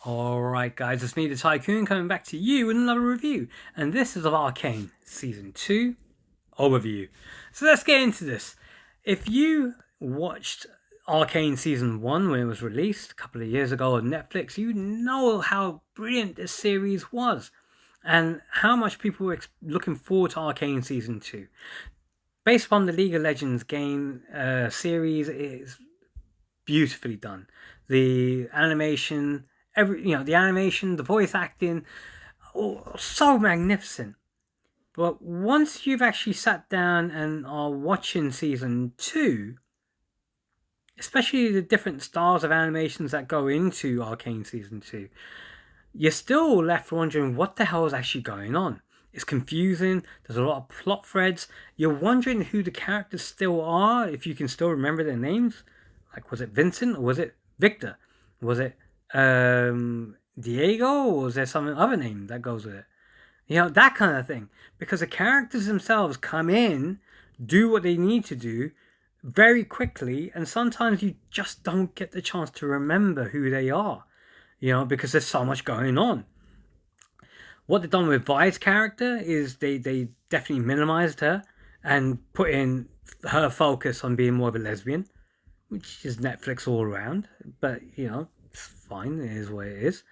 Alright guys, it's me the Tycoon coming back to you with another review, and this is of Arcane Season 2 overview. So let's get into this. If you watched Arcane Season 1 when it was released a couple of years ago on Netflix, you know how brilliant this series was and how much people were looking forward to Arcane Season 2. Based upon the League of Legends game series, it is beautifully done. The animation, the animation, the voice acting, so magnificent. But once you've actually sat down and are watching season 2, especially the different styles of animations that go into Arcane season 2, you're still left wondering what the hell is actually going on. It's confusing. There's a lot of plot threads. You're wondering who the characters still are, if you can still remember their names. Like, was it Vincent or was it Victor? Was it Diego, or was there some other name that goes with it? That kind of thing. Because the characters themselves come in, do what they need to do very quickly, and sometimes you just don't get the chance to remember who they are, because there's so much going on. What they've done with Vi's character is they definitely minimized her and put in her focus on being more of a lesbian, which is Netflix all around, but, it's fine, it is what it is.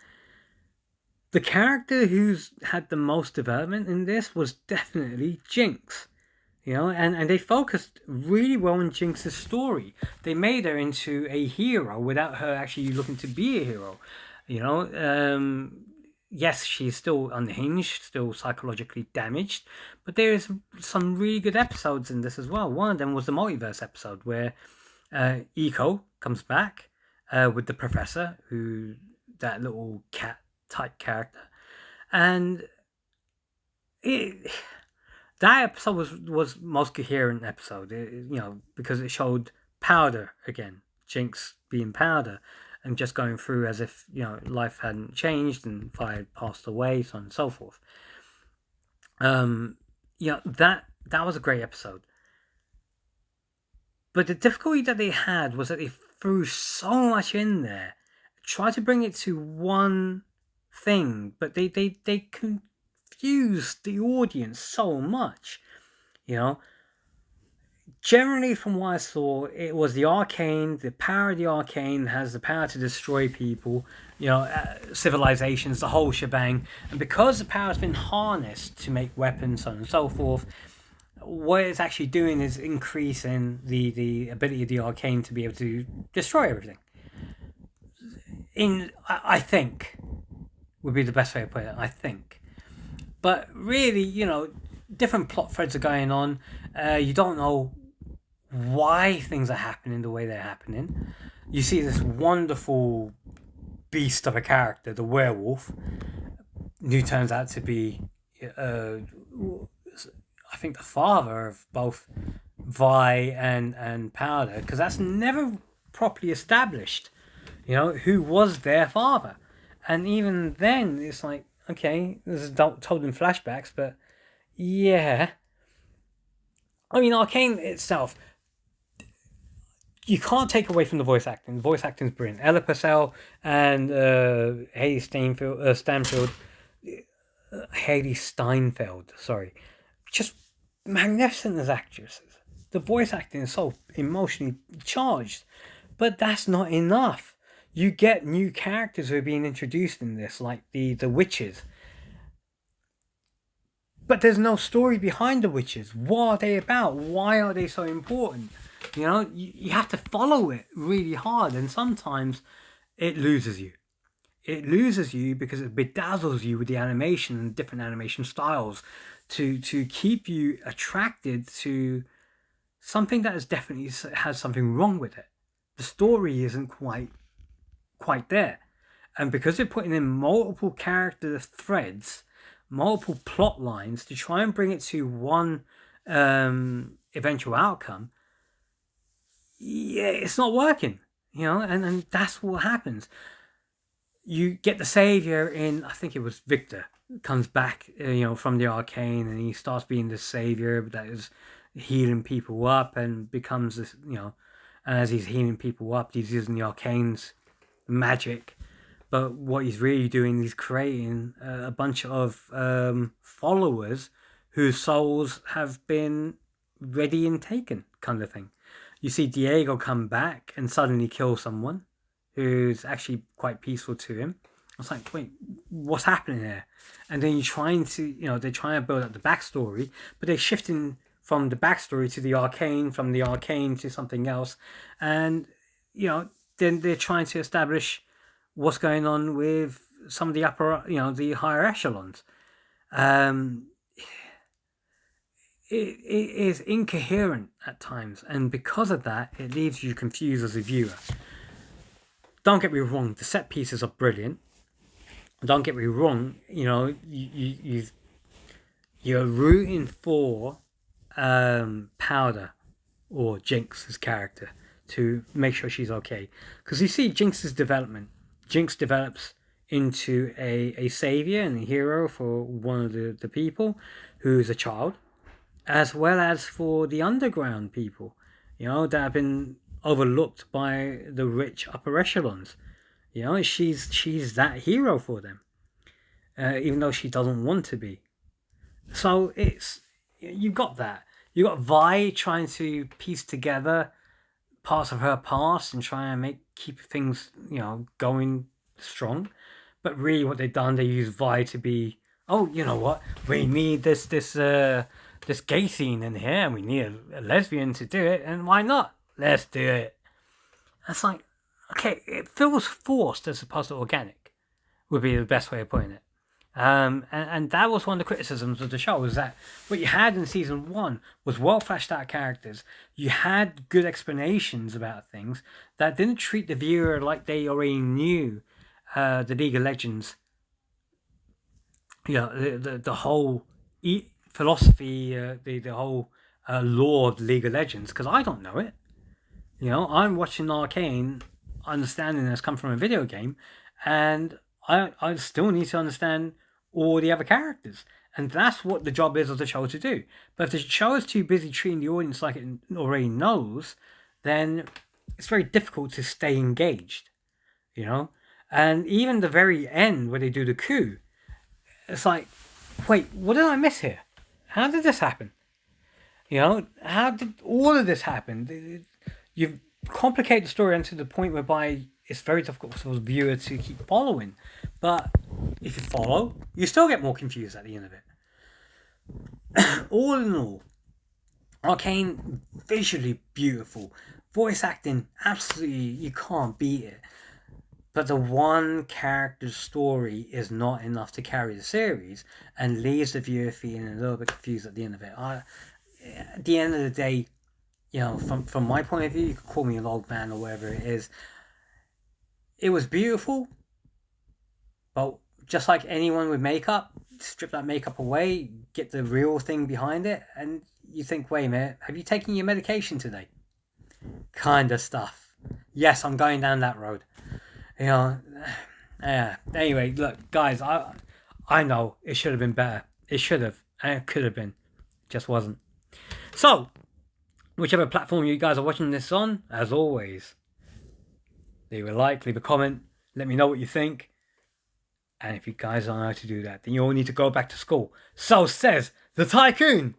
The character who's had the most development in this was definitely Jinx, and they focused really well on Jinx's story. They made her into a hero without her actually looking to be a hero, yes, she's still unhinged, still psychologically damaged, but there's some really good episodes in this as well. One of them was the multiverse episode where Eco comes back with the professor, that little cat type character, and that episode was most coherent episode, because it showed Powder again, Jinx being Powder, and just going through as if life hadn't changed and Vi had passed away, so on and so forth. That was a great episode. But the difficulty that they had was that they threw so much in there, tried to bring it to one thing, but they confused the audience so much. Generally, from what I saw, it was the Arcane. The power of the Arcane has the power to destroy people, civilizations, the whole shebang. And because the power has been harnessed to make weapons, so on and so forth, what it's actually doing is increasing the ability of the Arcane to be able to destroy everything. I think, would be the best way to put it, I think. But really, different plot threads are going on. You don't know why things are happening the way they're happening. You see this wonderful beast of a character, the werewolf, who turns out to be, I think, the father of both Vi and Powder, because that's never properly established, who was their father. And even then, it's like, okay, this is told in flashbacks, but yeah. I mean, Arcane itself, you can't take away from the voice acting. The voice acting is brilliant. Ella Purcell and Haley Steinfeld, sorry, just magnificent as actresses. The voice acting is so emotionally charged, but that's not enough. You get new characters who are being introduced in this, like the witches. But there's no story behind the witches. What are they about? Why are they so important? You have to follow it really hard, and sometimes it loses you. It loses you because it bedazzles you with the animation and different animation styles to keep you attracted to something that is definitely has something wrong with it. The story isn't quite there. And because they're putting in multiple character threads, multiple plot lines to try and bring it to one eventual outcome, it's not working, and that's what happens. You get the savior in, I think it was Victor, comes back, from the Arcane, and he starts being the savior that is healing people up and becomes this, and as he's healing people up, he's using the Arcane's magic But what he's really doing is creating a bunch of followers whose souls have been ready and taken, kind of thing. You see Diego come back and suddenly kill someone who's actually quite peaceful to him. I was like, wait, what's happening here? And then you're trying to, they're trying to build up the backstory, but they're shifting from the backstory to the Arcane, from the Arcane to something else. And, then they're trying to establish what's going on with some of the upper, the higher echelons. It is incoherent at times, and because of that, it leaves you confused as a viewer. Don't get me wrong, the set pieces are brilliant. Don't get me wrong, you're rooting for Powder or Jinx's character to make sure she's okay, because you see Jinx's development. Jinx develops into a savior and a hero for one of the people who's a child, as well as for the underground people, that have been overlooked by the rich upper echelons. She's that hero for them, even though she doesn't want to be. So you got that. You got Vi trying to piece together parts of her past and try and keep things, going strong. But really what they've done, they use Vi to be, oh, you know what? We need this gay scene in here, and we need a lesbian to do it, and why not? Let's do it. It's like, okay, it feels forced as opposed to organic, would be the best way of putting it. And that was one of the criticisms of the show, was that what you had in season 1 was well fleshed out characters. You had good explanations about things that didn't treat the viewer like they already knew the League of Legends. The whole philosophy, the whole lore of the League of Legends, because I don't know it. I'm watching Arcane, understanding it's come from a video game, and I still need to understand all the other characters. And that's what the job is of the show to do. But if the show is too busy treating the audience like it already knows, then it's very difficult to stay engaged, And even the very end, where they do the coup, it's like, wait, what did I miss here? How did this happen? How did all of this happen? You've complicated the story to the point whereby it's very difficult for the viewer to keep following. But if you follow, you still get more confused at the end of it. All in all, Arcane, visually beautiful. Voice acting, absolutely, you can't beat it. But the one character's story is not enough to carry the series, and leaves the viewer feeling a little bit confused at the end of it. At the end of the day, from my point of view, you could call me an old man or whatever it is. It was beautiful, but just like anyone with makeup, strip that makeup away, get the real thing behind it, and you think, wait a minute, have you taken your medication today? Kind of stuff. Yes, I'm going down that road. Yeah. Anyway, look, guys, I know it should have been better. It should have, and it could have been. Just wasn't. So, whichever platform you guys are watching this on, as always, leave a like, leave a comment, let me know what you think. And if you guys don't know how to do that, then you all need to go back to school. So says the TYCOON.